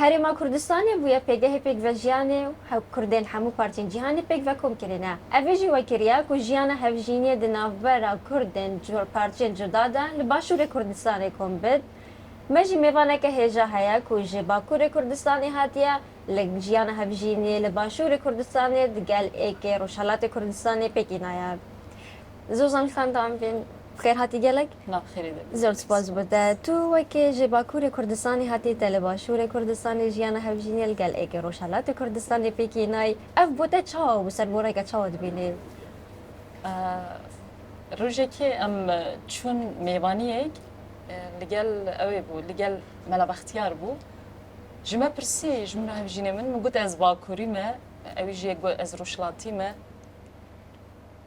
هەرێما کوردستانی بووە پێگەهی پێکڤەژیانێ و کوردێن هەموو پارتین جیهانی پێکڤە کۆمکردە ئەڤێژی وەکریا و ژیانە هەڤژینیە دناوبەرە کوردێن پارتیên جودادا li başûrê Kurdistanê kom bid me jî mêvaneke hêja heye ku ji Bakurê Kurdistanê hatiye li jiyana hevjînê li başûrê Kurdistanê di gel êkê Rojhilatê Kurdistanê pêkînaya zozan xandan bên خير هاتي قالك؟ لا خير زور سپاس بوده تو وکی جی باکور کردستانی هاتی تل باشور کردستانی جیانا هفجینی الگل ایک روشالات کردستانی پیکی نای اف بوده چاو بسر مورا که چاو دبینی روزی ام چون میوانیک لگل اوی بو لگل ملا بختیار بو جمع پرسی جمع هفجینی من مگود از باکوری ما اوی جی از روشالاتی ما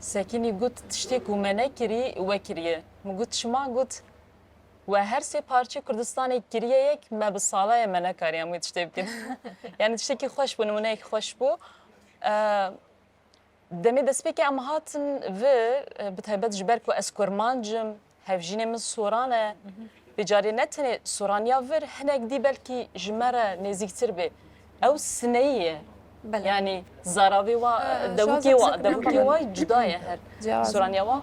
ساكني قلت تشتكوا مناكري وكريه قلت شما قلت وهر سي بارتي كردستاني كرييك ما بالصلاة مناكر يعني تشتكي يعني تشتكي خوش بو نمونيك خوش بو دمي دسبيكي ام هاتن في بتهبت جبركو اسكورمانجم هفجيني من سورانه بجاري نتني سورانيا فر هناك دي بلكي جمره نزيك تربي او سنيه بله. يعني زاراوي و دوكي واي جدايه هر سورانيا و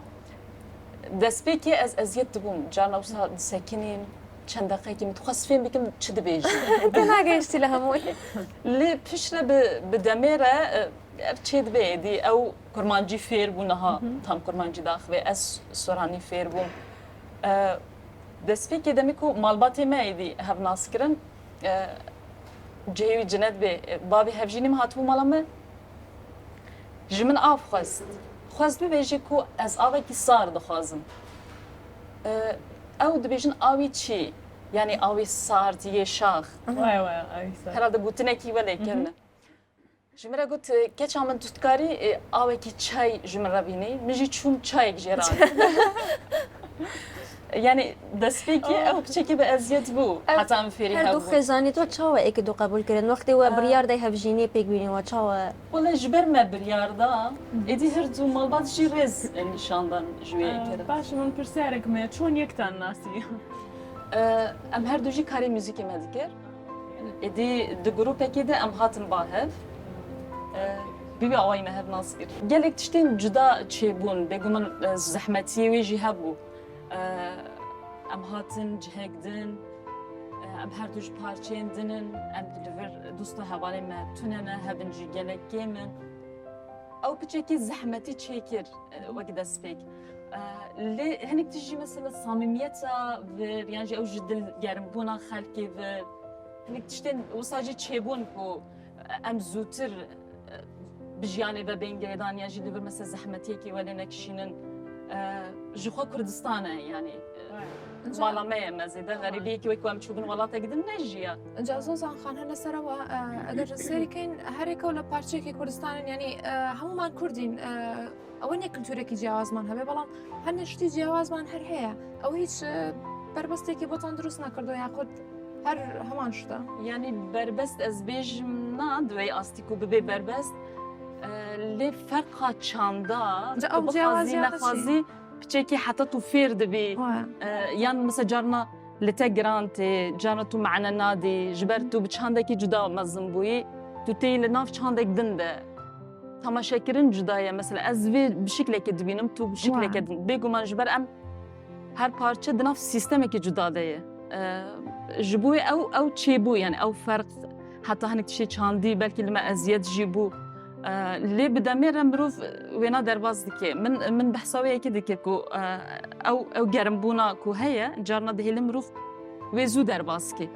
دسبيكي از يتبوم جانا وصا ساكنين چند دقيقه متخصفين بكم تشد بيجي كنا قايشتي لها موي اللي بشره بدميره تشد بيدي او كرمانجي فير بونها تام كرمانجي داخوي اس سوراني فير بوم دسبيكي دميكو مالباتي ما يدي هاف ناسكرن جهوی جنت به بابی هفجینی مهاتبو مالامه جمن آب خواست ببیجی کو از آوی کی سار دخوازم او دبیجن آوی چی یعنی آوی سار دیگه شاخ وای آوی سار herhalde gutine ki vele kelime jimera gut keç amın tutkari آوی کی çay jimera bini miji çum çay gjeran يعني دسبيكي او بشكل بازيت بو حتى من فيري هادو خزاني تو تشاو ايك دو قبول كرن وقتي و بريار داي هفجيني بيك بيني و تشاو والله جبر ما بريار دا ادي هرتو مالبات شي رز نشاندان جوي كده باش من برسارك ما شلون يكتن ناسي ام هر دوجي كاري موزيكي ما ذكر ادي دو جروب كده ام هاتن باهف بيبي عواينا هاد ناصير قالك تشتين جدا تشيبون بيقومن زحمتي ويجي هبو ام هاتن جهگدن ام هر دوش پارچین دنن ام دلور دوستا حوالی ما توننا هبنجی گلک گیمن او بچکی زحمتی چیکر وقت دسپیک لی هنیک تجی مثلا صمیمیتا و یعنی او جدل گرم بونا خلقی و هنیک تشتن وساجی چیبون کو ام زوتر بجیانی و بینگیدان یعنی دلور مثلا زحمتی کی ولی نکشینن جخوا كردستانه يعني مالامه مزيده غريبيه كي ويكوام تشوفن ولا تقدر نجيا جازوزان خان هلا سروا اگر سری کن هر یک ولا پارچه کی کردستان یعنی همون من کردین اون یک کلتوری کی جواز من هبه بلام هر نشتی جواز من هر هيا او هیچ بربسته کی بوتان درست نکردو یا خود هر همان شده يعني بربست از بیج ندوی استیکو ببی بربست لی فرقا چاندا او جواز نخوازی بچکی حتی تو فیر دبی یعنی مثلا جارنا لتگرانت جارنا تو معنا نادی جبر تو بچانده کی جدا مزم بوی تو تیل ناف چانده دنده تماشا کردن جدایه مثلا از وی بشکلی که دبینم تو بشکلی که بگو من جبر ام هر پارچه دناف سیستمی که جدا دیه جبوی او چی بو یعنی او فرق حتی هنگ تشی چاندی بلکه لما ازیاد جیبو اللي بدمير مروف وينا درباز دكي من بحثاويه كده كو او جرمبونا كو هي جارنا ده المروف ويزو درباسكي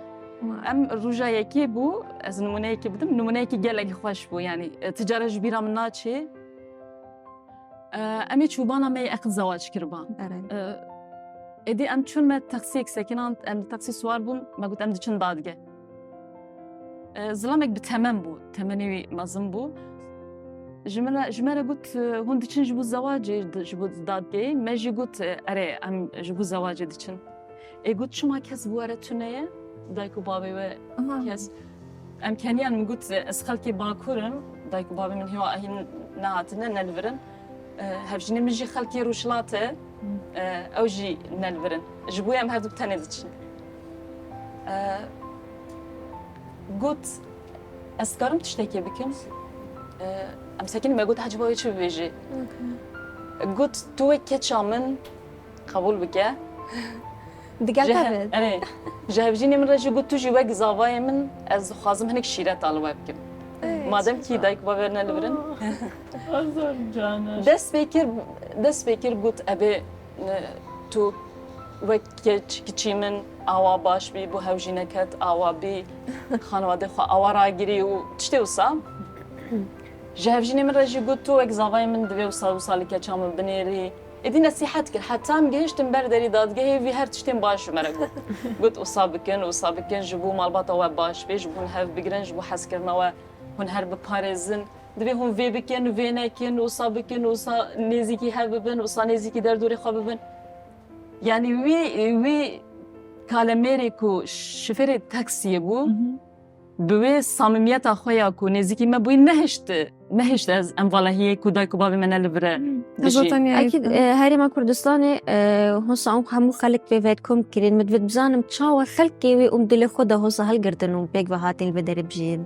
ام رجايه كي بو از نمونه كي بدم نمونه كي جالك خوش بو يعني تجاره جبيره من ناتشي امي چوبانا مي اخ زواج كربان ادي ام چون ما تاكسيك سكنان ام تاكسي سوار بون ما قلت ام دچن دادگه ظلامك بتمام بو تمني مازم بو جمرة قلت هون دچن جبو زواج جبو دادگه ما جي قلت اري ام جبو زواج دچن قلت شو ما كاس بواره تونيه دايكو بابي و كاس ام كانيان قلت اسخلكي باكورم دايكو بابي من هو هين نهاتنا نلفرن هفجني مجي خلكي روشلاته او جي نلفرن جبويا ام هادو بتاني دچن قلت اسكرم تشتكي بكم امسكني ما قلت حاجه بويش بيجي قلت تو كتشامن قبول بك دقال انا جاهبجيني من رجي قلت تجي وقت زافاي من از خازم هنك شيرة طالبه بكم مادام كي دايك بابرنا لبرن أزر جانا دست بکر قلت ابي تو وقت کچی من آوا باش بی بو هوجینه کت آوا بی خانواده خو آوا را گیری و تشتی وسا جهوجینه من رجی قلت تو وقت زاوای من دوی وسا وسالی که چام بنیری ادی نصیحت کر حتی هم گهشتم برداری دادگاهی وی هر تشتیم باش مرا قلت وصا بکن جبو مالبات آوا باش بی جبون هف بگرن جبو حس کرنا و هون هر بپارزن دبی هون وی بکن و وی نکن وصا بکن وصا نزیکی هف ببن وصا نزیکی در دوری خواب ببن يعني وي كالميري كو شفير تاكسي بو بوي صميميات اخويا كو نزيكي ما بوي نهشت از ام والله هي كو دايكو بابي من البرا اكيد هاري ما كردستاني هون صاو همو خلق بيفاتكم كرين مدفد بزانم تشاور خلقي وي ام دلي خدا هو هل قردنو بيك وهاتين البدر بجين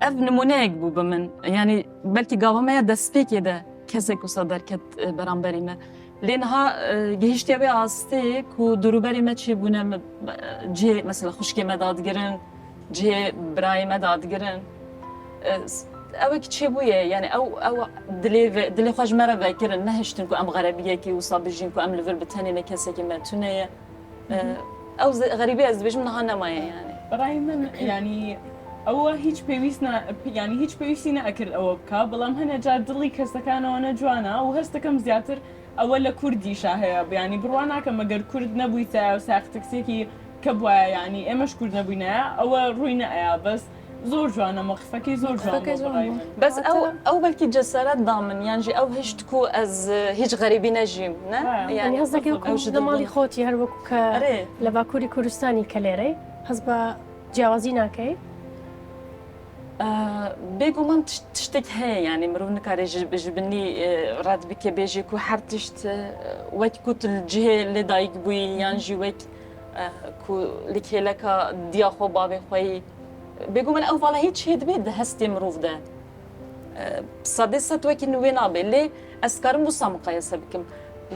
اف نمونيك بو بمن يعني بلكي قاوما دسبيك يدا كسك وصدر كت برامبري ما لأنها جهشتي أبي عاستي كو دروبري ما تشي بونا جي مثلا خشكي ما دادقرن جي براي ما دادقرن أو كتشي بويا يعني أو دلي خواج مرة باكرن نهشتن كو أم غربية كي وصابجين كو أم لفر بتاني نكسي كي ما تونية أو غريبية أزدبج من هانا مايا يعني براي من يعني أو هيج بيويسنا يعني هيج بيويسينا أكل أو بكا بلام هنا جاد دلي كستكانا وانا جوانا وهستكم زياتر أولا كردي شاهب يعني بروانا كما قال كرد نبويتا وساختك سيكي كبوا يعني إمش كرد نبوينا أو روينا يا بس زور جوانا مخفكي زور جوانا بس أو بلكي جسارات ضامن يعني أو هشتكو از هيج غريبين جيم يعني قصدك يكون دمالي خوتي هر وكو لباكوري كردستاني كليري حسب جوازينا كي بيجو من تشتك هي يعني مرون كاري جبني راد بك بيجي كو حرتشت وقت كوت الجهة اللي دايق بوي يانجي وقت كو لكيلكا دياخو بابي خوي بيجو من أول هيك هيد بيد هستي مروف ده صديسة وقت نوينا باللي أسكارم بصام قياس بكم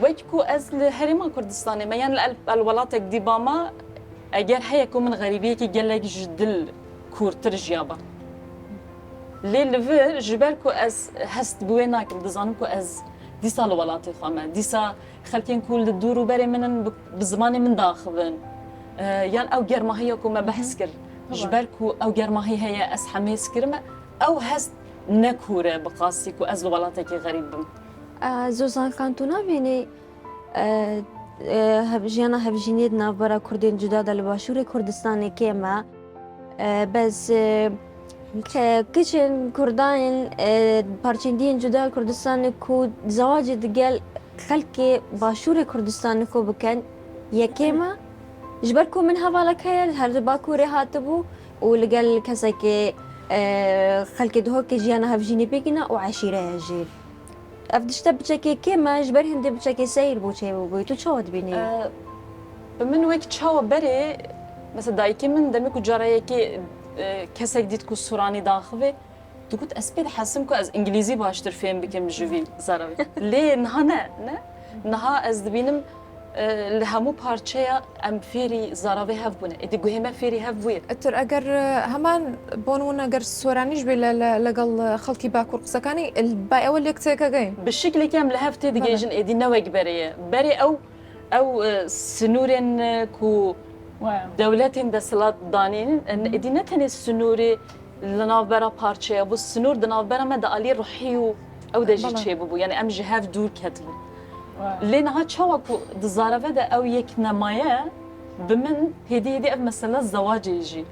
وقت كو أزل هرما كردستاني ما يعني الولاتك دي باما أجر هي كو من غريبية كي جلك جدل كورتر جيابا لي لفر جبركو از هست بويناكم دزانكو از ديسا الولاتي خامه ديسا خلكين كل دورو بري منن بزماني من داخلن يعني او جرماهيكو ما بحس كر جبركو او جرماهي هي اس حميس كرمه او هست نكوره بقاسيكو از الولاتي غريب زوزان كانتونا بيني هبجينا هبجينيد نافبرا كردين جداد الباشور كردستاني كيما بس كيشن كردان بارچندين جدا كردستان كو زواج دقال خلقي باشور كردستان كو بكن يكيما جبركو من هفالك هيا هر باكوري هاتبو ولقال كساكي خلقي دهوكي جيانا هفجيني بيقنا وعشيرة يجير أفدشتا بچاكي كيما جبر هندي بچاكي سير بوچي بويتو چاود بيني من وقت چاو بري مثلا دايكي من دمكو جاريكي كسك ديت كو سوراني داخوي تقول اسبيد حاسمكو از انجليزي باشتر فهم بكم جوي زراوي ليه نها نها از دبينم لهمو بارچيا ام فيري زراوي هاف بونه ادي گوهمه فيري هاف بوير اتر اگر همان بونون اگر سورانيش بلا لقل خلقي باكور قسكاني الباي اول يكتيكا جاي بالشكل كام لهفت دجيجن ادي نوج بري او سنورين كو دولتين دسلات دانين ان ادي نتني السنوري لنافبرا بارچه ابو السنور دنافبرا ما دالي روحيو او دجي تشي بو يعني ام جهاف دور كتل لينها تشاوكو دزارفه دا او يك نمايه بمن هدي اف مثلا الزواج يجي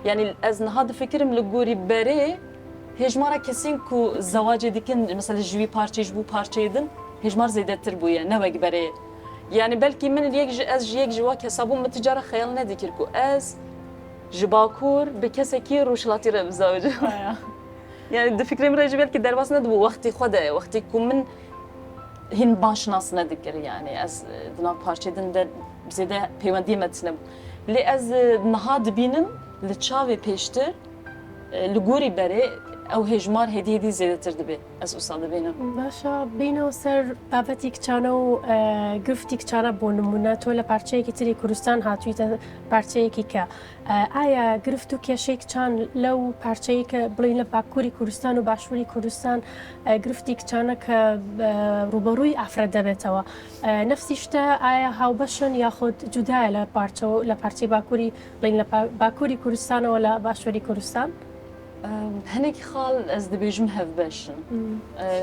يعني ازن هذا فكرم لغوري بري هجمارا كسين كو الزواج ديكن مثلا جوي بارچه جبو بارچه يدن هجمار زيدتر بويا نوك بري يعني بلكي من يك جواك حسابهم متجارة خيال نديكركو از جباكور بكسكي روشلاتي ربزاوج يعني ده فكرة مرة بلكي درباس ندبو وقتي خدا وقتي كم من هن باش ناس نديكر يعني از دنا بارشة دن ده بزيادة بيوندي متسنب لي از نهاد بينم li çavê pêştir li gorî berê ew hêjmar hêdî zêdetir dibe. Ez wisa dibînim. باشە بینەوە سەر بابەتی کچانە و گرفتی کچانە بۆ نمونە تۆ لە پارچەیەکی تری کوردستان هاتوویتە پارچەیەکی کە ئایا گرفت و کێشەی کچان لەو پارچەیە کە بڵین لە باکووری کوردستان و باشووری کوردستان گرفتی کچانە کە ڕوبەڕووی ئافرەت دەبێتەوە نفسی شتە ئایا هاوبەشن یاخود جودایە لە پارچەی باکووری بڵین لە باکووری کوردستانەوە لە باشووری کوردستان؟ Hinekî xal ez dibêjim hevbeşin.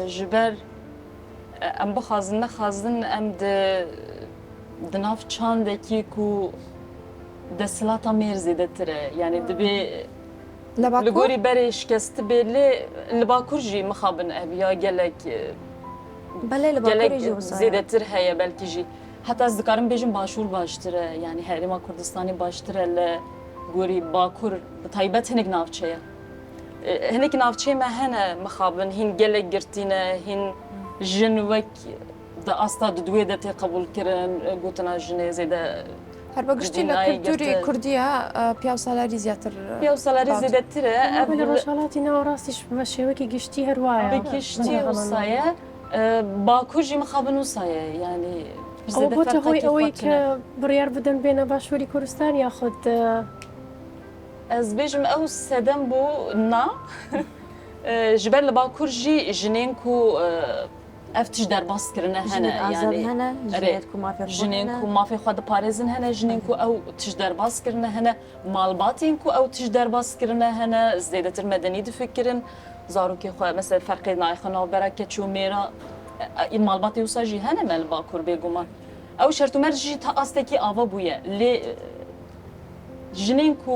Ji ber em bixwazin nexwazin em di nav çandekî ku desthilata mêr zêdetir e. Yani dibe لە li باکوور gorî berê şikesti bê lê li bakur jî mixabin ev ya gelek بەڵێ لە gelek باکووری جوسایە zêdetir heye belkî jî. Heta ez dikarim bêjim başûr baştir e. Yani Herêma Kurdistanê baştir e li gorî bakur bi taybet hinek navçe ye. Hinek navçeyê me hene mixabin hîn gelek girtîne hîn jin wek di asta di duê de tê qebûl kirin gotina jinê zêde هەر بەگشتی لە کولتوری کوردیە پیا و سالاری زیاتر ya salarî zêdetir e ev لە ڕۆژهەڵاتی ناوەڕاستیش بە شێوەیەکی گشتی هەروایە بکشتی وسایە باکوور jî mixabin wisa ye yani ئەوە بۆتە هۆی ئەوەی کە بڕیار بدەن بێنە باشووری کوردستان یاخود Ez bêjim ew sedem bû na ji ber li bakur jî jinên ku ev tij derbas kirine hene ئازاد هەنە ژێت و jinên ku mafê xwe diparêzin hene jinên ku ew tij derbas kirine hene malbatên ku ew tij derbas kirine hene zêdetir medenî difikirin zarokê xwe mesela ferqê nayxe navbera keç û mêra malbatê wisa jî hene me li bakur bêguman ew şertûmer jî ta astekî ava bûye lê jinên ku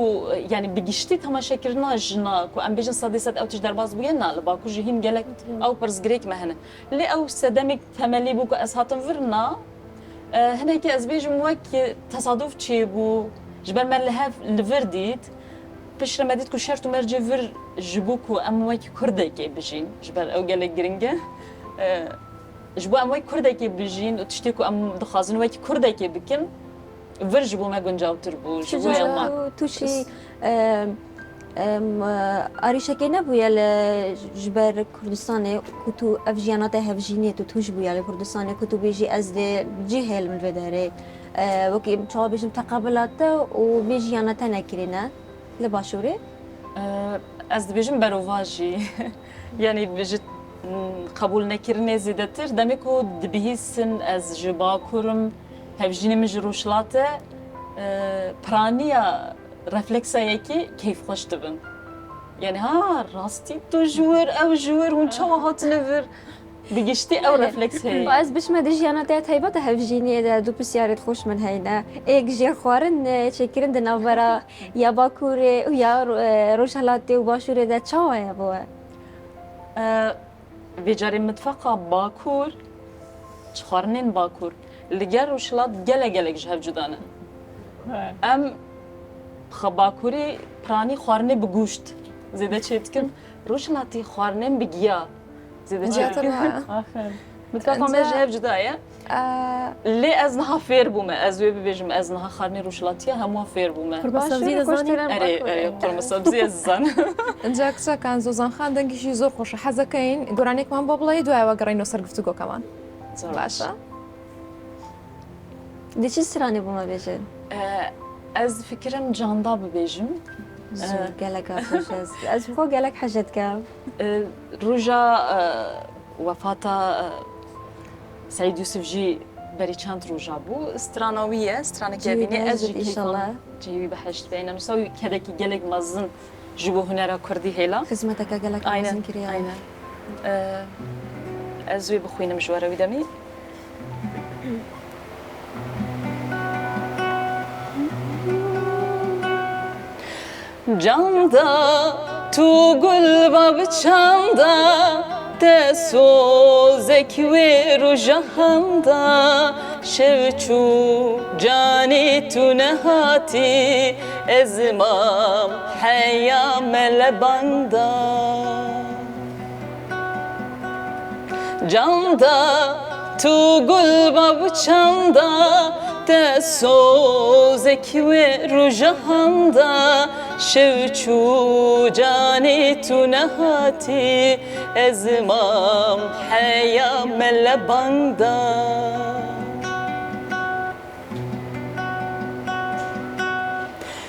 yani bi giştî temaşekirina jina ku em bêjin sedê sed ew tij derbas bûye na li bakur jî hîn gelek ew pirsgirêk me hene lê ew sedemek temelî bû ku ez hatim vir na hinekî ez bêjim wek tesaduf çêbû ji ber me li hev li vir dît pişre me dît ku şert û mercê vir ji bo ku em wek Kurdekê bijîn ji ber ew gelek giring e ji bo em wek Kurdekê bijîn û tiştê ku em dixwazin wek Kurdekê bikin vir ji bo me guncavtir bû ji bo ya me تووشی ئاریشەکەی نەبووە لە ji ber کوردستانê ku tu ev jiyana te hevjînê tu tuj bûye li Kurdistanê ku tu bêjî ez dê cihêl min vê derê wekî çawa bêjim teqebilat te û bê jiyana te nekirîne li başûrê ez dibêjim berova jî yani ji qebûl nekirinê zêdetir demek ku dibihîsin ez ji bakurim hevjînê min ji rûşlatê piraniya refleksayekî keyfxweş dibin yani ha rastî tu ji wir ew ji wir hûn çawa hatine vir bi giştî ew refleks heye ez bişme di jiyana te taybet hevjînê de du pisyarê xweş min heyne êk jê xwarin çêkirin di navbera ya Bakurê û ya Rojhilatê û başûrê de çawa ye bo vê carê mitfeqa bakur ji xwarinên bakur li gel Rojhilat gelek gelek ji hev cuda ne em bakurê piranî xwarinê bi gûşt zêde çê dikin Rojhilatê xwarinên bi giya zêde çê زیاتر dikin آخر mitfeqa me ji hev cuda ye lê ez niha fêr bûme ez wê bibêjim ez niha xwarinê Rojhilatiya hemû fêr bûme قوربە سەبزی دەزانین erê qurma sebzî ez dizanim ئەجا کچەکان زۆزانخان دەنگیشی زۆر خۆشە حەزەکەین گۆرانێکمان بۆ بڵێ دوایەوە گەڕینەوە سەر گفتوگۆکەمان باشە di çi stranê bûme bêjin ez fikirim canda bibêjim zû gelek xweş ez xwe gelek hejet ke roja wefata Seîd Yusuf jî berî çend roja bû strana wî ye stranekî evînê ez jî inşallah cêwî bi heşt bêne wisa wî kedekî gelek mezin ji bo hunera Kurdî hêla xizmeteke gelek mezin kiriye aynen ez wê bixwînim ji were wî demî Canda tu gulba bçanda te sozek ve rujahanda şevçu cani tu nehati ezmam heya melebanda Canda tu gulba bçanda te sozeki ve rujahanda şevçu cani tu nehati ezmam heya melebanda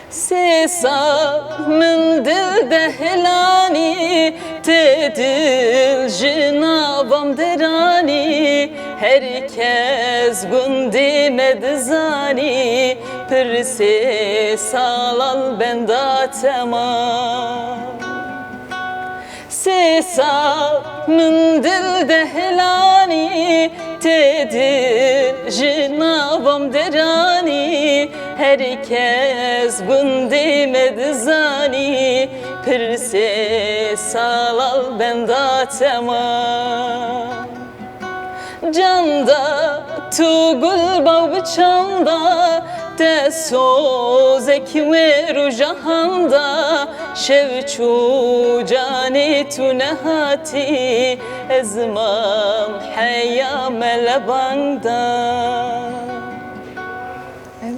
Sesa min dil dehlani Tedil jinavam derani Herkes gundi medzani Pirse salal benda tema Sesa min dil dehlani Tedil jinavam derani Herkes gundi medzani Pirse salal benda tema Canda tu gul bav bçanda Te sozek ve rujahanda Şevçu cani tu nehati Ezmam heya melebanda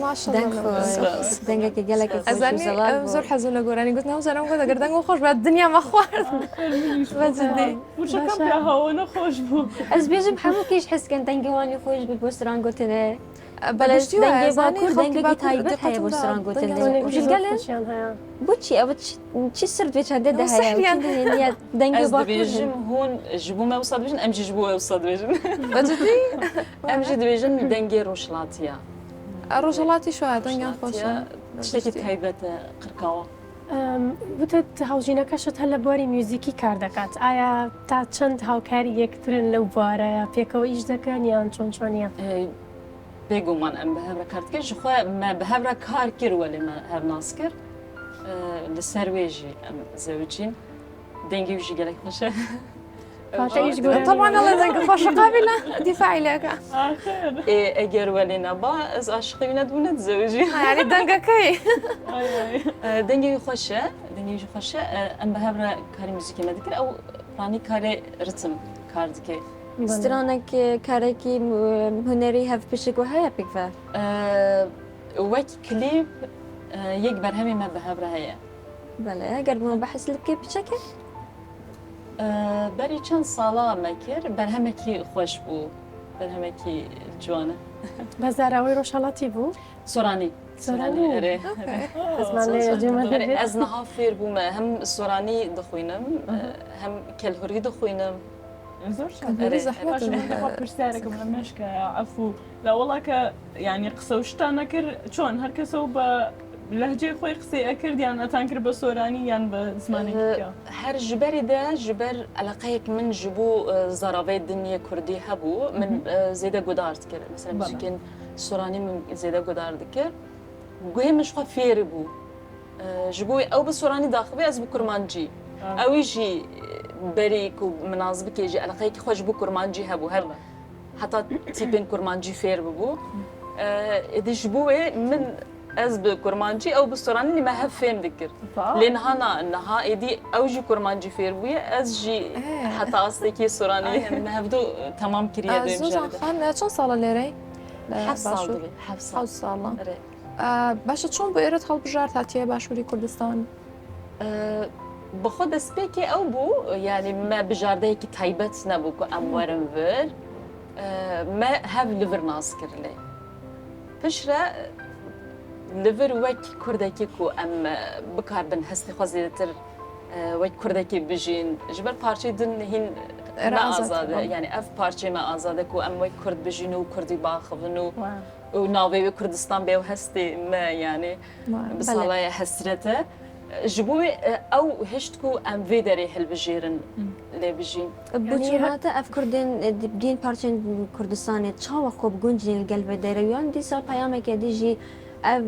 ماشاءالله دنگ خوش دنگ که گله که خوش ازني زور حزن لقوراني قلت نوزر انا قلت قردان خوش بعد الدنيا ما خوارد بجدي وشكم يا هوانا خوش بو از بیشم همون کیش حس کن دنگ وانی خوش بود بستران گوتنه بلشتي دنگ وازاني باکور خلطي دنگ باكور تایبت هیا بستران گوتنه وش گله خۆشیان هەیە بو چی او چی سر دوی چنده ده هیا سحريان. وكذا دنگ Ez باکور dibêjim hûn ji bo me wisa dibêjin em jî ji bo wisa dibêjin بجدي em jî dibêjin dengê rojhilatiya الرجلاتي شو هذا دنيا خوشة tiştekî taybet e qirkawa وتت هاوژینەکەشت هەر لە بواری میوزیکی کار دەکات ئایا تا چەند هاوکاری یەکترن لەو بوارەیە پێکەوە ئیش دەکەن یان چۆن چۆنیە بێگومان em bi hev re kar dikir ji xwe me bi hev re kar kir welê me hev nas kir li ser wê jî em zewicîn dengê wî jî gelek xweş e کاتە ئیش گۆرانی طبعا الله يزنك خوش قابلة دفاعي لك eger welê neba ez aşiqê wî ne dibûne dizewicî يعني دنگا كي dengê wî xweş e dengê wî jî xweş e em bi hev re karê müzîkê me dikir ew ranî karê ritim kar dike سترانك كاركي هنري هف بشك وهيا بيكفا wek klîp yek berhemê me bi hev re heye بله اگر ما بحث لبكي بشكل berî çend sala me kir berhemekî xweş bû berhemekî ciwan e بەزاراوەی ڕۆژهەڵاتی بوو soranî Soranî? erê زمان لێ جێمە دەبێت ez niha fêr bûme hem soranî dixwînim hem kelhurî dixwînim زور كان زحمة باش نحن برسالكم لما شكا عفو لا والله يعني قصة وشتانا كر شلون هركسو بلهجة خوي قصي أكر يعني أتانكر بسوراني يعني بزماني كيا her ji berî de ji ber eleqeyek min ji bo zaravê dinyê Kurdî hebû min zêde gudar dikir mesela müzikên soranî min zêde gudar dikir guhê min ji xwe fêrî bû ji bo ew bi soranî daxivê ez bi kurmancî ew jî berî ku minazibikê jî eleqeyekî xwe ji bo kurmancî hebû her heta tîpên kurmancî fêr bibû êdî ji bo wê min ez bi kurmancî ew bi soranî lê me hev fêm dikir lê niha êdî ew jî kurmancî fêr bûye ez jî heta astekî soranî me hevdû temam kiriye duyum زوزان خان چند ساله لێرەی hef sal divê hef sal حوت ساڵە erê باشە چۆن بۆ ئێرە هەڵبژار هاتیە باشووری کوردستان bi xwe destpêkê ew bû yanî me bijardeyekî taybet nebû ku em werin vir me hev li vir nas kir lê pişre li vir wek Kurdekî ku em bikarbin hestê xwe zêdetir wek Kurdekî bijîn ji ber parçeyê din hîn me azad e yani ev parçeyê me azad e ku em wek Kurd bijîn û Kurdî baxivin û navê wê Kurdistan bê ew hestê me yani bi salaya hesrete ji bo wê ew hişt ku em vê derê hilbijêrin lê bijîn بوچی هاته اف کردن دین پارچن کردستان چاوا خوب گنجین قلب دریان دیسا پیامه که دیجی اف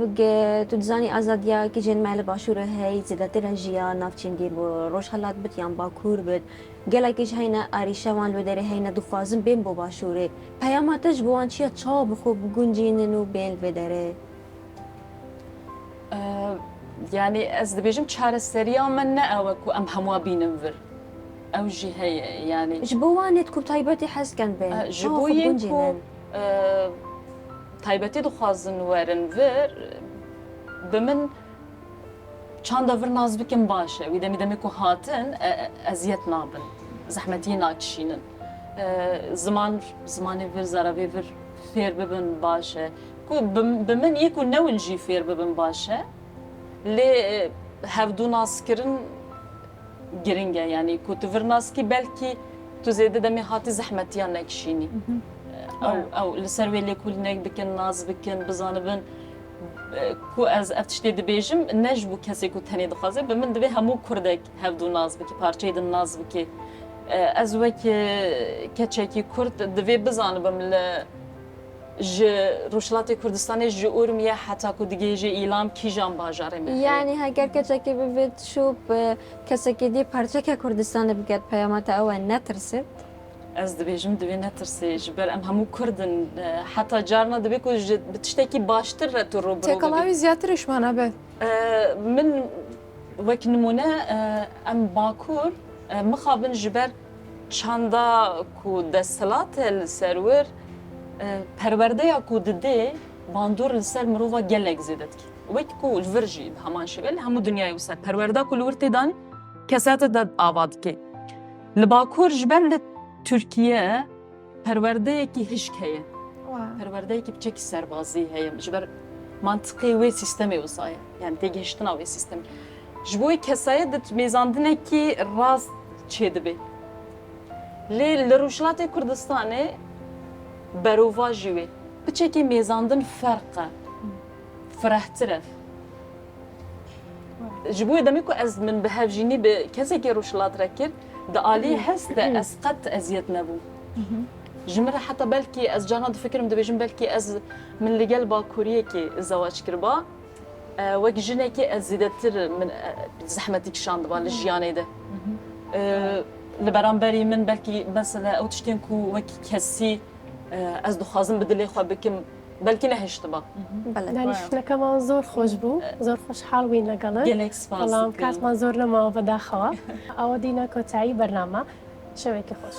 تو دزانی آزادیا که جن مال باشوره هی زیادت رنجیا نافچین گیر و روش حالات بت یان باکور بد گله که هینا آریشوان لو دره هینا دخوازم بین بو باشوره پیاماتش بوان چیا چاب خوب گنجین نو بیل بدره yani ez dibêjim çareseriya me ne ew e ku em hemû bînin vir ew jî heye yani جبوانت كوب طيبتي حس كان بين ji bo yên ku تایبەتی دخوازن وەرن ڤر بمن çanda vir naz bikin baş e. Wî demê ku hatin eziyet nabin. Zehmetî nakişînin. Zimanê vir zarevê vir fêr bibin baş e. Ku bi min yê ku newin jî fêr bibin baş e. Lê hevdû naskirin giring e. Yani ku tu vir naskî belkî tu zêde demê hatî zehmetiyan nekişînî. Ew li ser wê lêkolînek bikin, naz bikin, bizanibin ku ez ev tiştê dibêjim ne ji bo kesê ku tenê dixwaze bi min divê hemû Kurdek hevdû naz bike, parçeyê din naz bike. Ez wekî keçekî Kurd divê bizanibim li ji Rojhilatê Kurdistanê ji Urmiye heta ku digêjî îlam kîjan bajarê me. Yani heger keçekî bibêt şû kesekî dî parçeke Kurdistanê biket peyama te ew e netirsit. Ez dibêjim divê netirsê ji ber em hemû Kurdin heta carna divê ku ji bi tiştekî baştir re tu rûbirû bibî. تێکەڵاوی زیاترش مانە بێت من وەک نمونە ئەم باکوور مخابن ji ber çanda ku desthilatê li ser wir perwerdeya ku didê bandor li ser mirova gelek zêde dike. Wek ku li vir jî bi heman şevê li hemû dunyayê ser perwerda ku li wir tê danî kesete de ava dike. Li bakur ji ber li Tirkiye perwerdeyekî hişk heye. Perwerdeyekî biçekî serbazî heye. Ji ber mantıqê wê sistemê wisa ye. Yani têgihiştina wê sistemê. Ji bo wê kesaya di mêzandinekî rast çêdibe. Lê li Rojhilatê Kurdistanê berova jî wê. Biçekî mêzandin ferq e. Firehtir e. Ji bo wê demê ku ez min bi hevjînî bi kesekî Rojhilat re kir, di aliyê hest de ez qet eziyet nebûm. Ji min re heta belkî ez carna difikirim dibêjim belkî ez min li gel bakuriyekê zewac kiriba wek jinekê ez zêdetir min zehmetî kişandiba li jiyanê de. Li beramberî min belkî mesela ew tiştên ku wekî kesî ez dixwazim bi dilê xwe bikim belkî nehiştiba. دانیشتنەکەمان زۆر خۆش بوو زۆر خۆشحاڵ بووین لەگەڵت Gelek spas بەڵام dikim. کاتمان زۆر لەماوە بەداخەوە ئەوە دینە کۆتایی بەرنامە شەوێکی خۆش